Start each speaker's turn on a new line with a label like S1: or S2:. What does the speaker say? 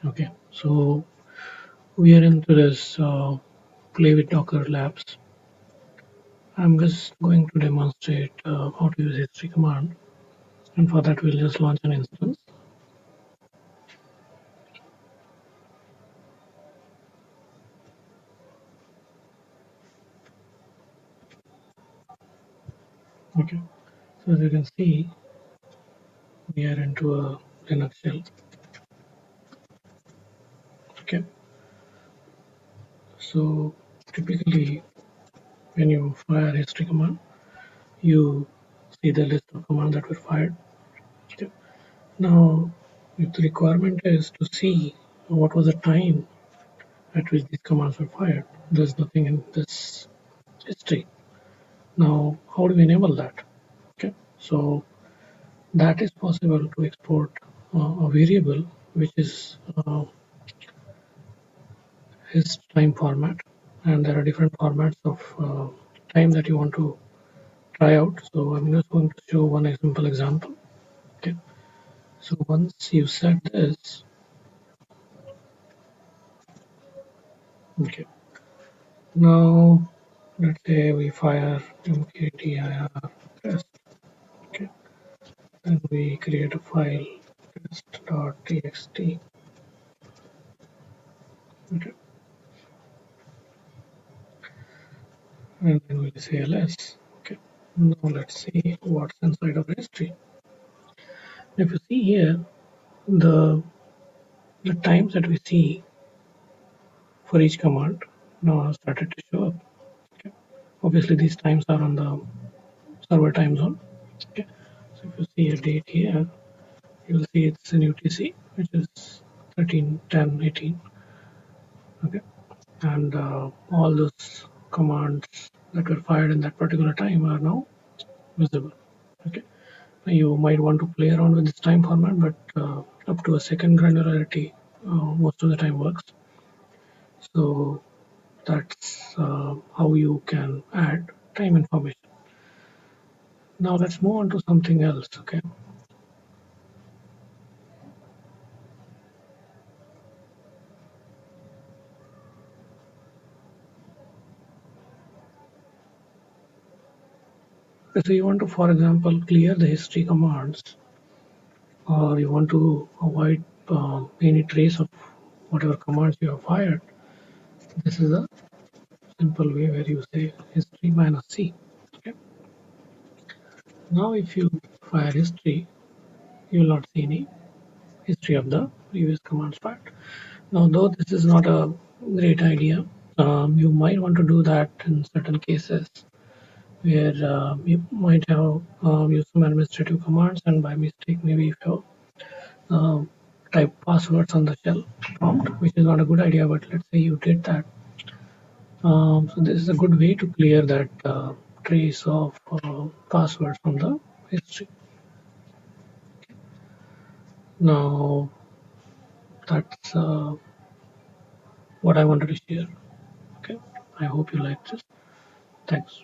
S1: Okay, so we are into this play with Docker labs. I'm just going to demonstrate how to use history command, and for that we'll just launch an instance. Okay, so as you can see, we are into a Linux shell. Okay, so typically when you fire history command, you see the list of commands that were fired. Okay. Now, if the requirement is to see what was the time at which these commands were fired, there's nothing in this history. Now, how do we enable that? Okay, so that is possible to export a variable which is his time format, and there are different formats of time that you want to try out. So I'm just going to show one simple example. Okay, so once you set this, okay, now let's say we fire mkdir test. Okay, and we create a file test.txt. Okay, and then we'll say ls. Okay, now let's see what's inside of history. If you see here, the the times that we see for each command now have started to show up. Okay, obviously these times are on the server time zone. Okay, so if you see a date here, you'll see it's in UTC, which is 13, 10, 18. Okay, and all those commands that were fired in that particular time are now visible. Okay, you might want to play around with this time format, but up to a second granularity most of the time works. So that's how you can add time information. Now let's move on to something else. Okay, so you want to, for example, clear the history commands, or you want to avoid any trace of whatever commands you have fired. This is a simple way where you say history minus C. Okay. Now if you fire history, you will not see any history of the previous commands fired. Now, though this is not a great idea, you might want to do that in certain cases where you might have used some administrative commands, and by mistake maybe if you uh, type passwords on the shell prompt, which is not a good idea, but let's say you did that. So this is a good way to clear that trace of passwords from the history. Now that's what I wanted to share. Okay, I hope you like this. Thanks.